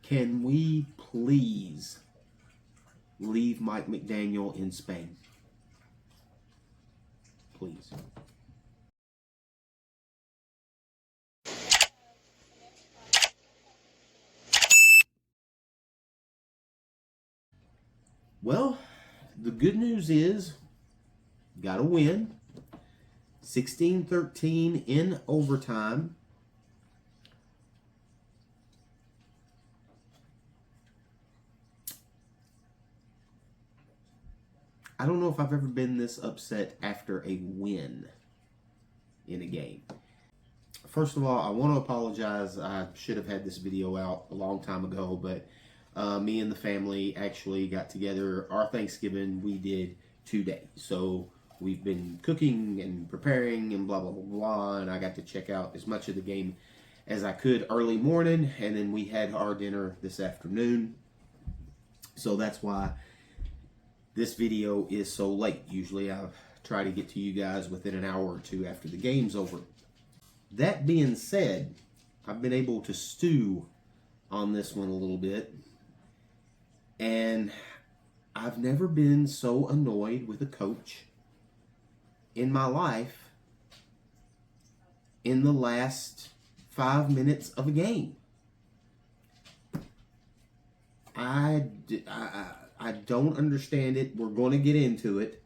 Can we please leave Mike McDaniel in Spain? Please. Well, the good news is, got a win. 16-13 in overtime. I don't know if I've ever been this upset after a win in a game. First of all, I want to apologize. I should have had this video out a long time ago, but me and the family actually got together. Our Thanksgiving, we did 2 days. So we've been cooking and preparing and blah, blah, blah, blah. And I got to check out as much of the game as I could early morning. And then we had our dinner this afternoon. So that's why this video is so late. Usually I try to get to you guys within an hour or two after the game's over. That being said, I've been able to stew on this one a little bit. And I've never been so annoyed with a coach in my life in the last 5 minutes of a game. I don't understand it. We're going to get into it.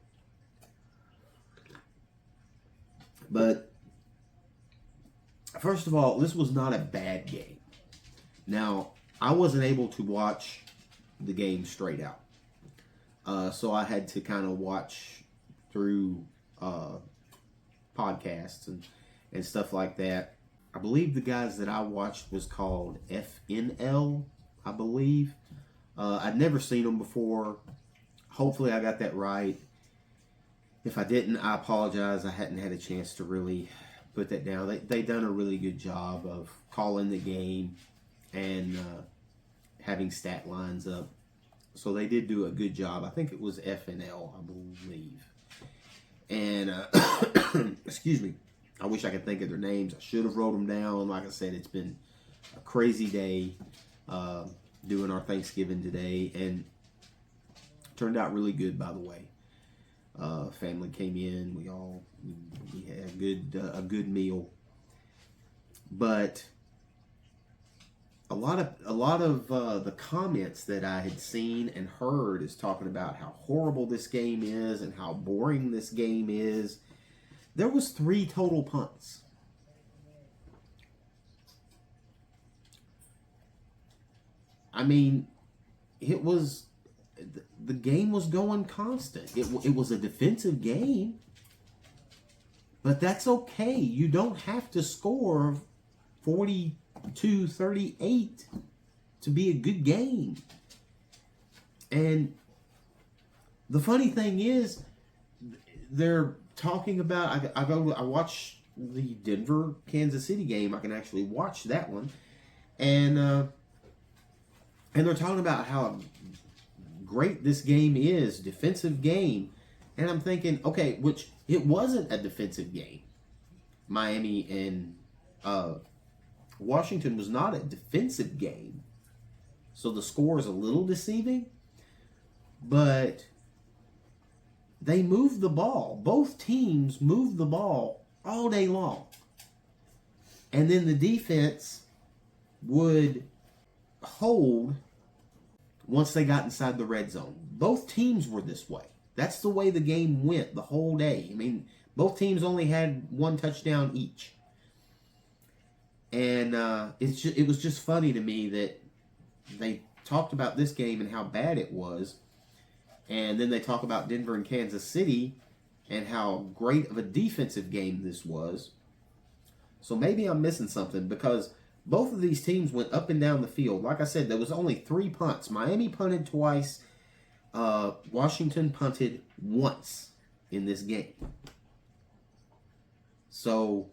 But first of all, this was not a bad game. Now, I wasn't able to watch the game straight out. So I had to kind of watch through podcasts and stuff like that. I believe the guys that I watched was called FNL, I believe. I'd never seen them before. Hopefully I got that right. If I didn't, I apologize. I hadn't had a chance to really put that down. They done a really good job of calling the game and having stat lines up. So they did do a good job. I think it was FNL, I believe. And, excuse me, I wish I could think of their names. I should have wrote them down. Like I said, it's been a crazy day doing our Thanksgiving today. And it turned out really good, by the way. Family came in. We had a good meal. But a lot of the comments that I had seen and heard is talking about how horrible this game is and how boring this game is. There was 3 total punts. I mean, the game was going constant. It was a defensive game, but that's okay. You don't have to score 42-38 to be a good game. And the funny thing is, they're talking about, I watch the Denver Kansas City game. I can actually watch that one, and they're talking about how great this game is, defensive game. And I'm thinking, okay, which it wasn't a defensive game. Miami and Washington was not a defensive game. So the score is a little deceiving. But they moved the ball. Both teams moved the ball all day long. And then the defense would hold once they got inside the red zone. Both teams were this way. That's the way the game went the whole day. I mean, both teams only had 1 touchdown each. And it was just funny to me that they talked about this game and how bad it was. And then they talk about Denver and Kansas City and how great of a defensive game this was. So maybe I'm missing something, because both of these teams went up and down the field. Like I said, there was only 3 punts. Miami punted twice. Washington punted once in this game. So,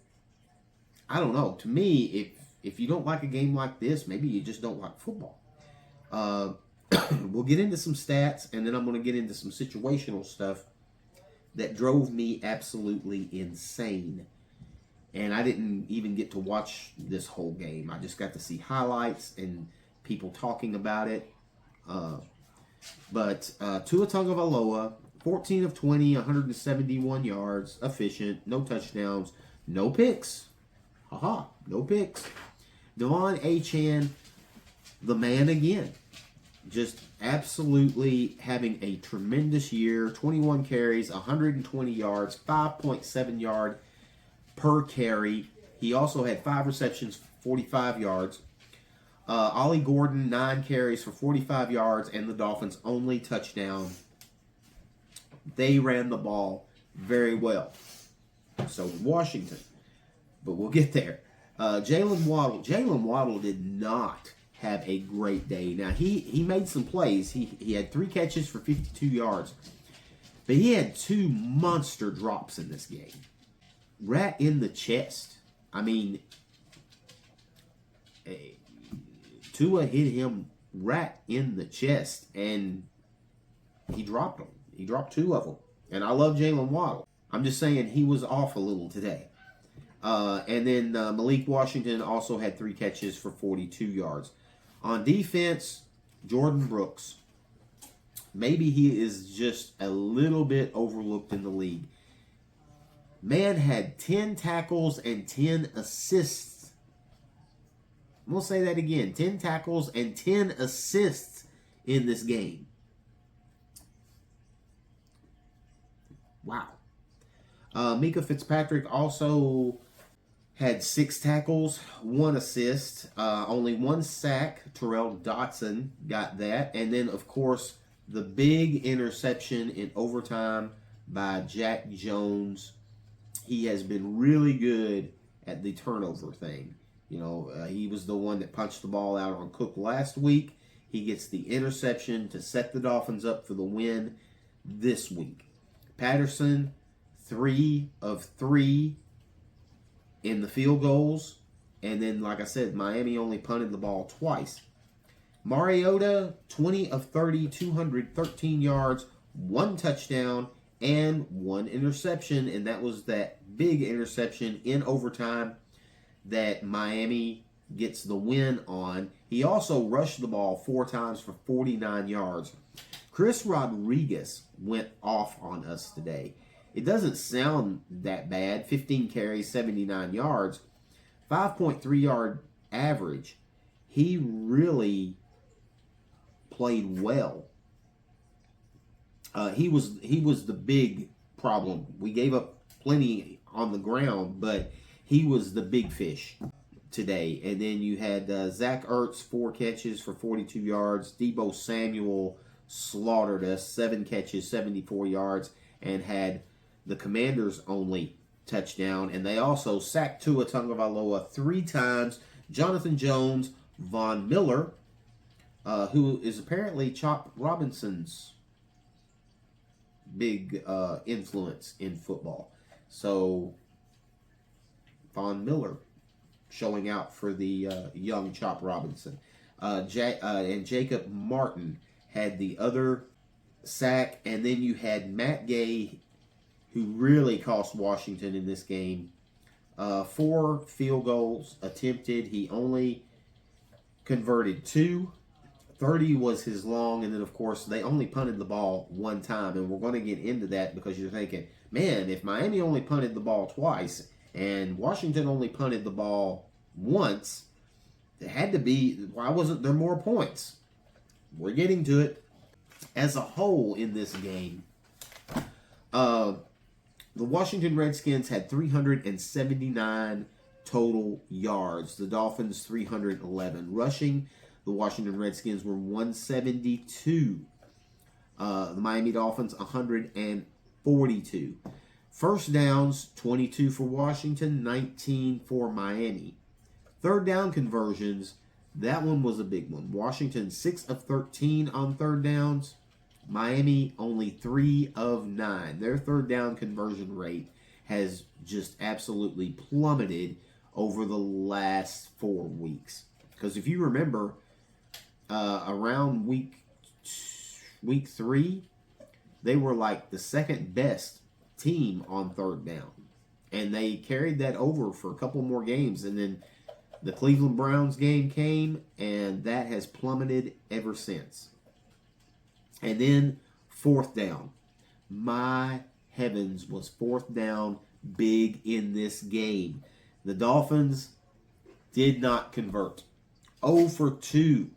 I don't know. To me, if you don't like a game like this, maybe you just don't like football. We'll get into some stats, and then I'm going to get into some situational stuff that drove me absolutely insane. And I didn't even get to watch this whole game. I just got to see highlights and people talking about it. But Tua Tagovailoa, 14 of 20, 171 yards, efficient, no touchdowns, no picks. Haha, no picks. Devon Achane, the man again. Just absolutely having a tremendous year. 21 carries, 120 yards, 5.7 yard per carry. He also had 5 receptions, 45 yards. Ollie Gordon, 9 carries for 45 yards, and the Dolphins' only touchdown. They ran the ball very well. So did Washington. But we'll get there. Jalen Waddle did not have a great day. Now, he made some plays. He had 3 catches for 52 yards. But he had 2 monster drops in this game. Right in the chest. I mean, Tua hit him right in the chest, and he dropped them. He dropped 2 of them. And I love Jalen Waddle. I'm just saying he was off a little today. And then Malik Washington also had 3 catches for 42 yards. On defense, Jordan Brooks. Maybe he is just a little bit overlooked in the league. Man had 10 tackles and 10 assists. I'm going to say that again. 10 tackles and 10 assists in this game. Wow. Mika Fitzpatrick also had 6 tackles, 1 assist, only 1 sack. Terrell Dotson got that. And then, of course, the big interception in overtime by Jack Jones. He has been really good at the turnover thing. You know, he was the one that punched the ball out on Cook last week. He gets the interception to set the Dolphins up for the win this week. Patterson, 3 of 3 in the field goals. And then, like I said, Miami only punted the ball twice. Mariota, 20 of 30, 213 yards, 1 touchdown, and 1 interception. And that was that big interception in overtime that Miami gets the win on. He also rushed the ball 4 times for 49 yards. Chris Rodriguez went off on us today. It doesn't sound that bad. 15 carries, 79 yards, 5.3 yard average. He really played well. He was the big problem. We gave up plenty on the ground, but he was the big fish today. And then you had Zach Ertz, 4 catches for 42 yards. Deebo Samuel slaughtered us, 7 catches, 74 yards, and had the Commanders' only touchdown. And they also sacked Tua Tagovailoa 3 times. Jonathan Jones, Von Miller, who is apparently Chop Robinson's big influence in football. So, Von Miller showing out for the young Chop Robinson. And Jacob Martin had the other sack. And then you had Matt Gay, who really cost Washington in this game. 4 field goals attempted. He only converted 2. 30 was his long, and then, of course, they only punted the ball 1 time. And we're going to get into that because you're thinking, man, if Miami only punted the ball twice and Washington only punted the ball once, it had to be, why wasn't there more points? We're getting to it. As a whole in this game, the Washington Redskins had 379 total yards. The Dolphins, 311. Rushing, the Washington Redskins were 172. The Miami Dolphins, 142. First downs, 22 for Washington, 19 for Miami. Third down conversions, that one was a big one. Washington, 6 of 13 on third downs. Miami, only 3 of 9. Their third down conversion rate has just absolutely plummeted over the last 4 weeks. Because if you remember, around week 3, they were like the second best team on third down. And they carried that over for a couple more games. And then The Cleveland Browns game came, and that has plummeted ever since. And then fourth down. My heavens, was fourth down big in this game. The Dolphins did not convert. 0 for 2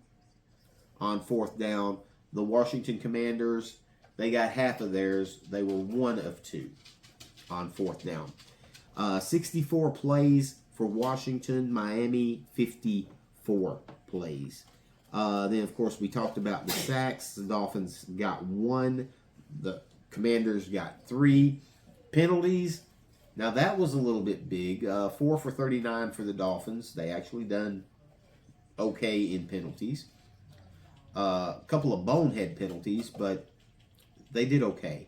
on fourth down. The Washington Commanders, they got half of theirs. They were 1 of 2 on fourth down. 64 plays for Washington. Miami, 54 plays. Then, of course, we talked about the sacks. The Dolphins got 1. The Commanders got 3. Penalties. Now, that was a little bit big. 4 for 39 for the Dolphins. They actually done okay in penalties. A couple of bonehead penalties, but they did okay.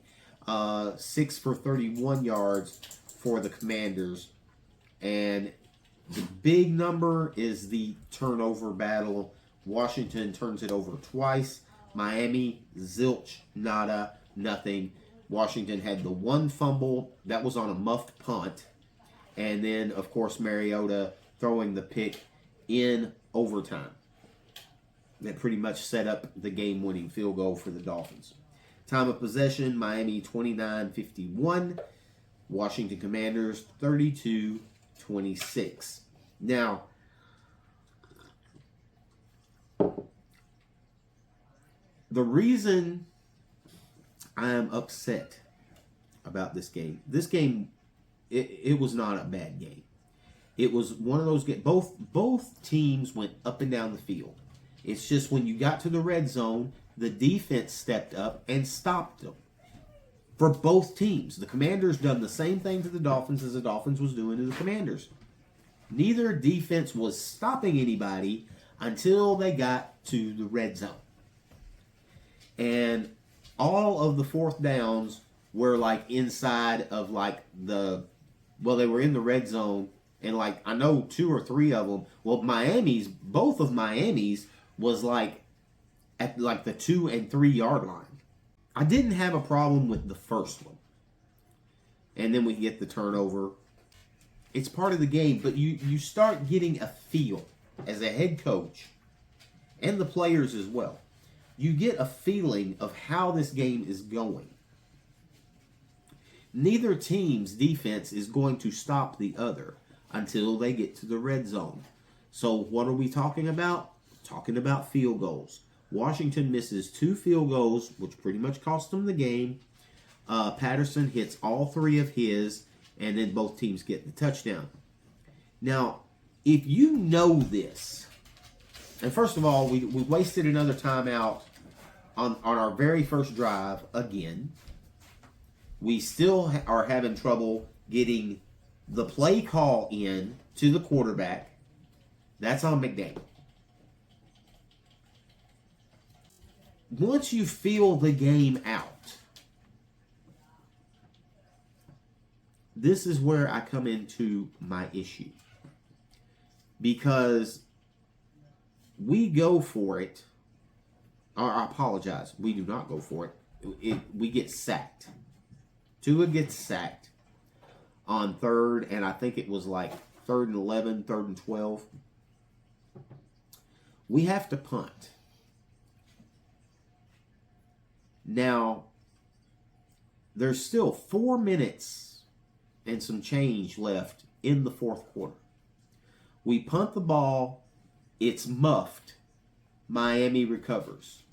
6 for 31 yards for the Commanders. And the big number is the turnover battle. Washington turns it over twice. Miami, zilch, nada, nothing. Washington had the 1 fumble. That was on a muffed punt. And then, of course, Mariota throwing the pick in overtime. That pretty much set up the game-winning field goal for the Dolphins. Time of possession, Miami 29-51. Washington Commanders 32-26. Now, the reason I am upset about this game, it was not a bad game. It was one of those games. Both teams went up and down the field. It's just when you got to the red zone, the defense stepped up and stopped them. For both teams, the Commanders done the same thing to the Dolphins as the Dolphins was doing to the Commanders. Neither defense was stopping anybody until they got to the red zone. And all of the fourth downs were like inside of like they were in the red zone. And like, I know 2 or 3 of them, both of Miami's was like at like the 2 and 3 yard line. I didn't have a problem with the first one. And then we get the turnover. It's part of the game, but you start getting a feel as a head coach and the players as well. You get a feeling of how this game is going. Neither team's defense is going to stop the other until they get to the red zone. So what are we talking about? Talking about field goals. Washington misses 2 field goals, which pretty much cost them the game. Patterson hits all 3 of his, and then both teams get the touchdown. Now, if you know this, and first of all, we wasted another timeout on our very first drive again. We still are having trouble getting the play call in to the quarterback. That's on McDaniel. Once you feel the game out, this is where I come into my issue. Because we go for it. Or I apologize. We do not go for it. We get sacked. Tua gets sacked on 3rd, and I think it was like 3rd and 11, 3rd and 12. We have to punt. Now, there's still 4 minutes and some change left in the 4th quarter. We punt the ball. It's muffed. Miami recovers.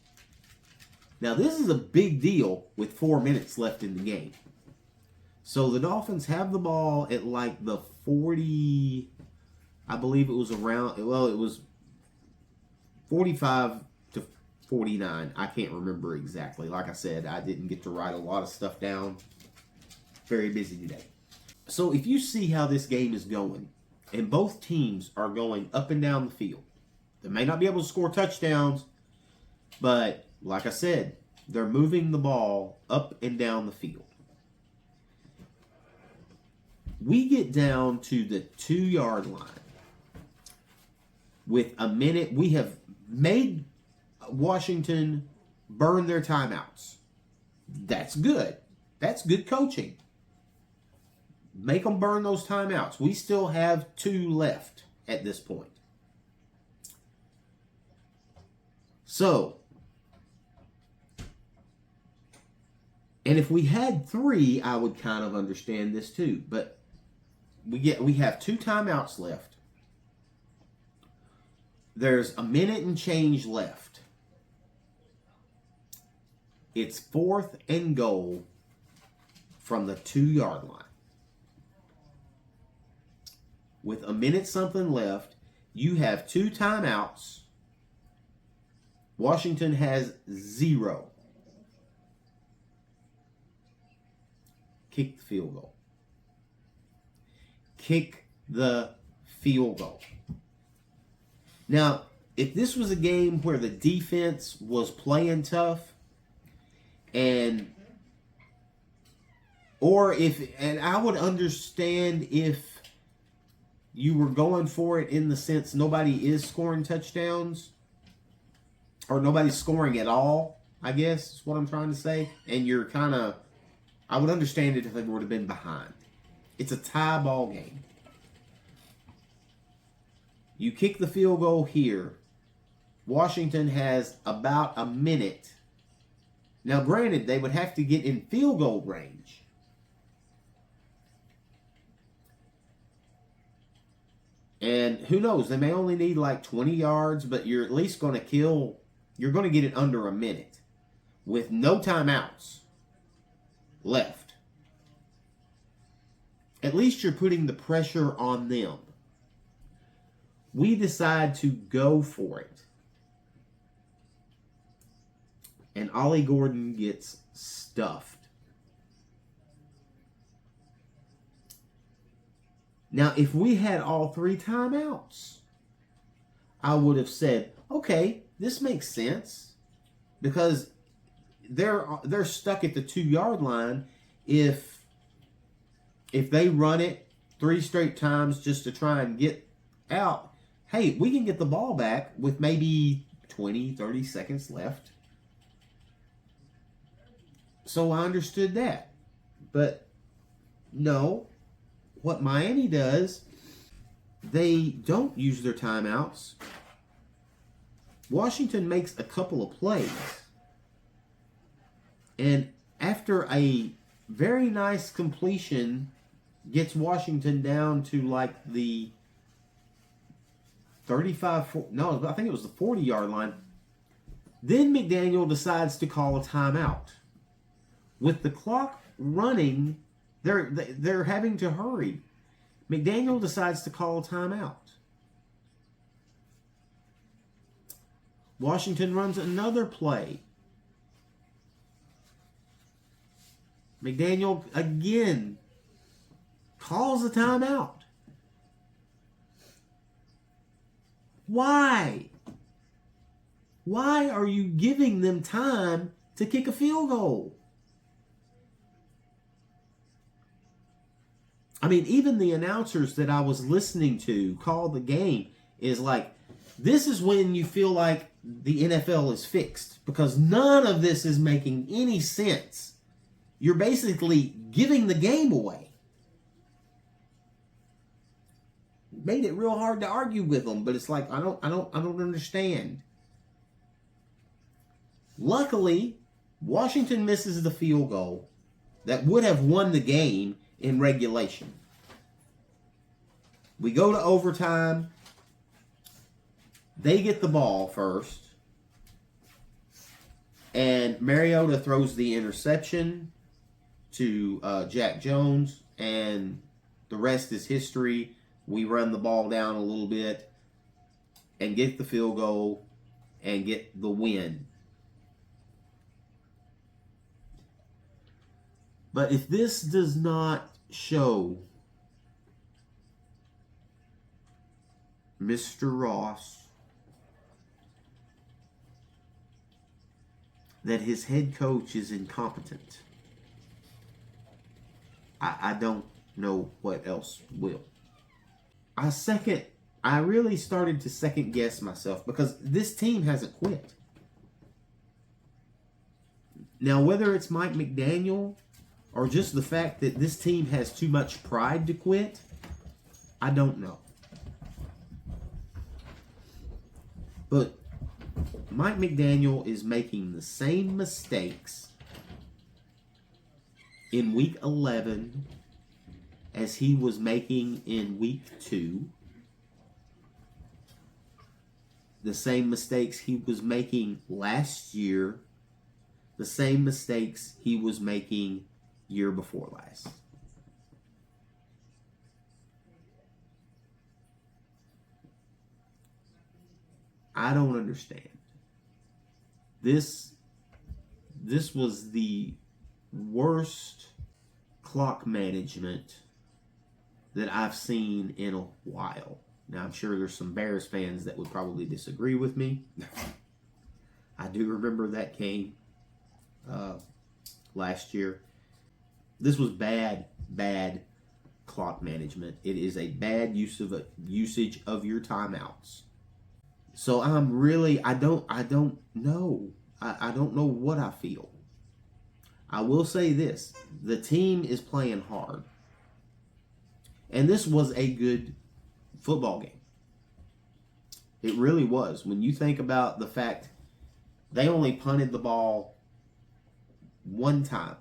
Now, this is a big deal with 4 minutes left in the game. So the Dolphins have the ball at like the 40, I believe it was around, well, it was 45 to 49. I can't remember exactly. Like I said, I didn't get to write a lot of stuff down. Very busy today. So if you see how this game is going, and both teams are going up and down the field, they may not be able to score touchdowns, but like I said, they're moving the ball up and down the field. We get down to the 2 yard line with a minute. We have made Washington burn their timeouts. That's good. That's good coaching. Make them burn those timeouts. We still have 2 left at this point. So, and if we had 3, I would kind of understand this too. But we have 2 timeouts left. There's a minute and change left. It's 4th and goal from the 2-yard line. With a minute something left, you have 2 timeouts. Washington has 0. Kick the field goal. Kick the field goal. Now, if this was a game where the defense was playing tough, and I would understand if you were going for it in the sense nobody is scoring touchdowns, or nobody's scoring at all, I guess is what I'm trying to say. And you're kind of, I would understand it if they would have been behind. It's a tie ball game. You kick the field goal here. Washington has about a minute. Now, granted, they would have to get in field goal range. And who knows, they may only need like 20 yards, but you're at least going to you're going to get it under a minute with no timeouts left. At least you're putting the pressure on them. We decide to go for it. And Ollie Gordon gets stuffed. Now, if we had all 3 timeouts, I would have said, okay, this makes sense. Because they're stuck at the 2-yard line. If they run it 3 straight times just to try and get out, hey, we can get the ball back with maybe 20, 30 seconds left. So I understood that. But no, what Miami does, they don't use their timeouts. Washington makes a couple of plays. And after a very nice completion, gets Washington down to like the 35, no, I think it was the 40-yard line. Then McDaniel decides to call a timeout. With the clock running, they're having to hurry. McDaniel decides to call a timeout. Washington runs another play. McDaniel again calls a timeout. Why? Why are you giving them time to kick a field goal? I mean, even the announcers that I was listening to call the game is like, this is when you feel like the NFL is fixed, because none of this is making any sense. You're basically giving the game away. Made it real hard to argue with them, but it's like, I don't understand. Luckily, Washington misses the field goal that would have won the game in regulation. We go to overtime. They get the ball first. And Mariota throws the interception to Jack Jones. And the rest is history. We run the ball down a little bit and get the field goal and get the win. But if this does not show Mr. Ross that his head coach is incompetent, I don't know what else will. I really started to second guess myself, because this team hasn't quit. Now, whether it's Mike McDaniel or just the fact that this team has too much pride to quit, I don't know. But Mike McDaniel is making the same mistakes in week 11 as he was making in week 2. The same mistakes he was making last year. The same mistakes he was making year before last. I don't understand. This was the worst clock management that I've seen in a while. Now, I'm sure there's some Bears fans that would probably disagree with me. I do remember that game last year. This was bad clock management. It is a bad usage of your timeouts. So I don't know. I don't know what I feel. I will say this. The team is playing hard. And this was a good football game. It really was. When you think about the fact they only punted the ball one time.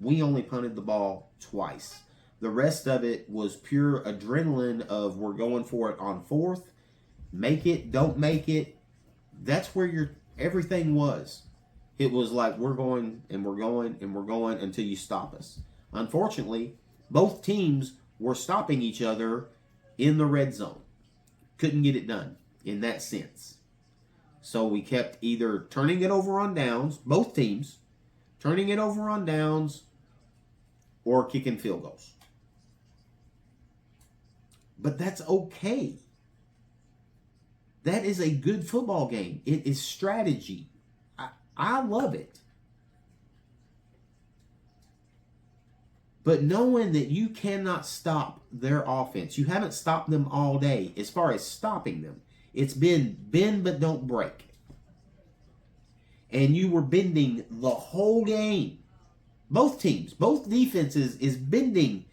We only punted the ball twice. The rest of it was pure adrenaline of we're going for it on fourth. Make it, don't make it. That's where everything was. It was like we're going and we're going and we're going until you stop us. Unfortunately, both teams were stopping each other in the red zone. Couldn't get it done in that sense. So we kept either turning it over on downs, both teams, turning it over on downs, or kicking field goals. But that's okay. That is a good football game. It is strategy. I love it. But knowing that you cannot stop their offense, you haven't stopped them all day as far as stopping them. It's been bend but don't break. And you were bending the whole game. Both teams, both defenses is bending.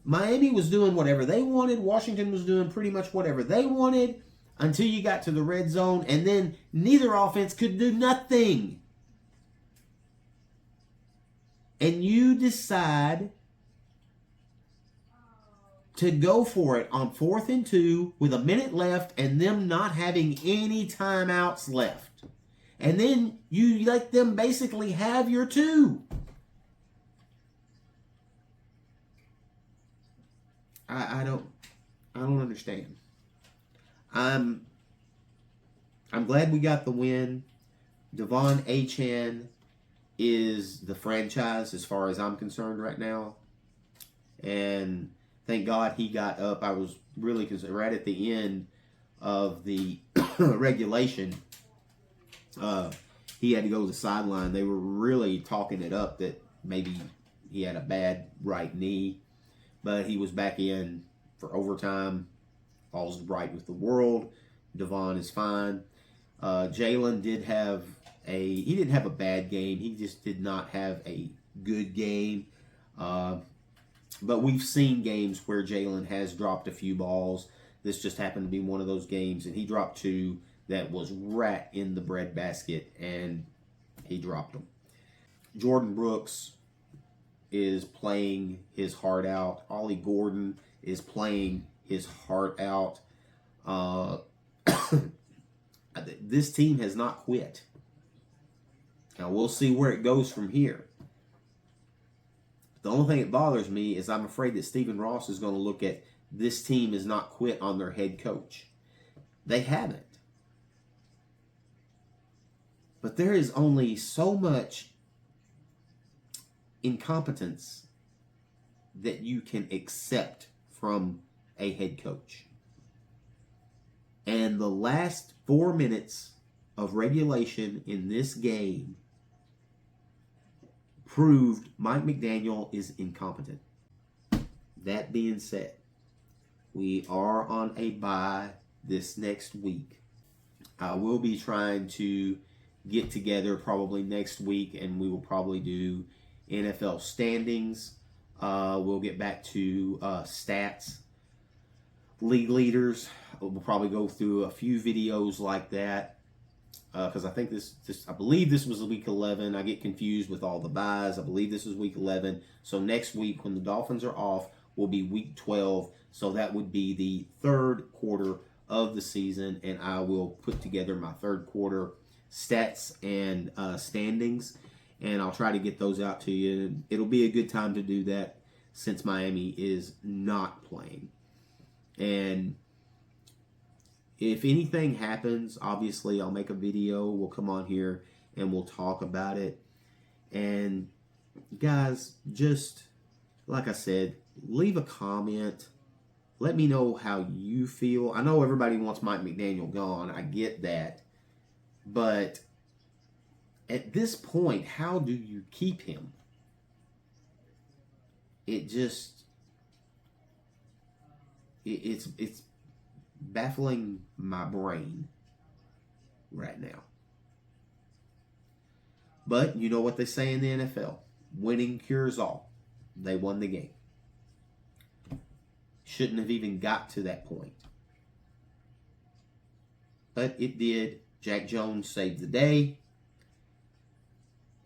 Miami was doing whatever they wanted. Washington was doing pretty much whatever they wanted until you got to the red zone. And then neither offense could do nothing. And you decide to go for it on 4th and 2 with a minute left and them not having any timeouts left. And then you let them basically have your 2. I don't understand. I'm glad we got the win. Devon Achane is the franchise as far as I'm concerned right now. And thank God he got up. I was really concerned right at the end of the regulation. He had to go to the sideline. They were really talking it up that maybe he had a bad right knee. But he was back in for overtime. All's right with the world. Devon is fine. Jalen didn't have a bad game. He just did not have a good game. But we've seen games where Jalen has dropped a few balls. This just happened to be one of those games, and he dropped 2 that was right in the breadbasket, and he dropped them. Jordan Brooks is playing his heart out. Ollie Gordon is playing his heart out. This team has not quit. Now, we'll see where it goes from here. The only thing that bothers me is I'm afraid that Stephen Ross is going to look at this team has not quit on their head coach. They haven't. But there is only so much incompetence that you can accept from a head coach. And the last 4 minutes of regulation in this game proved Mike McDaniel is incompetent. That being said, we are on a bye this next week. I will be trying to get together probably next week, and we will probably do NFL standings. We'll get back to stats, league leaders. We'll probably go through a few videos like that because I think I believe this was week 11. I get confused with all the buys. I believe this is week 11. So next week when the Dolphins are off will be week 12. So that would be the third quarter of the season, and I will put together my third quarter stats and standings, and I'll try to get those out to you. It'll be a good time to do that since Miami is not playing. And if anything happens, obviously I'll make a video. We'll come on here and we'll talk about it. And guys, just like I said, leave a comment. Let me know how you feel. I know everybody wants Mike McDaniel gone. I get that. But at this point, how do you keep him? It's baffling my brain right now. But you know what they say in the NFL. Winning cures all. They won the game. Shouldn't have even got to that point. But it did. Jack Jones saved the day.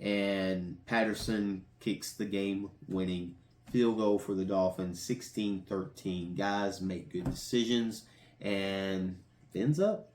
And Patterson kicks the game-winning field goal for the Dolphins, 16-13. Guys, make good decisions. And fins up.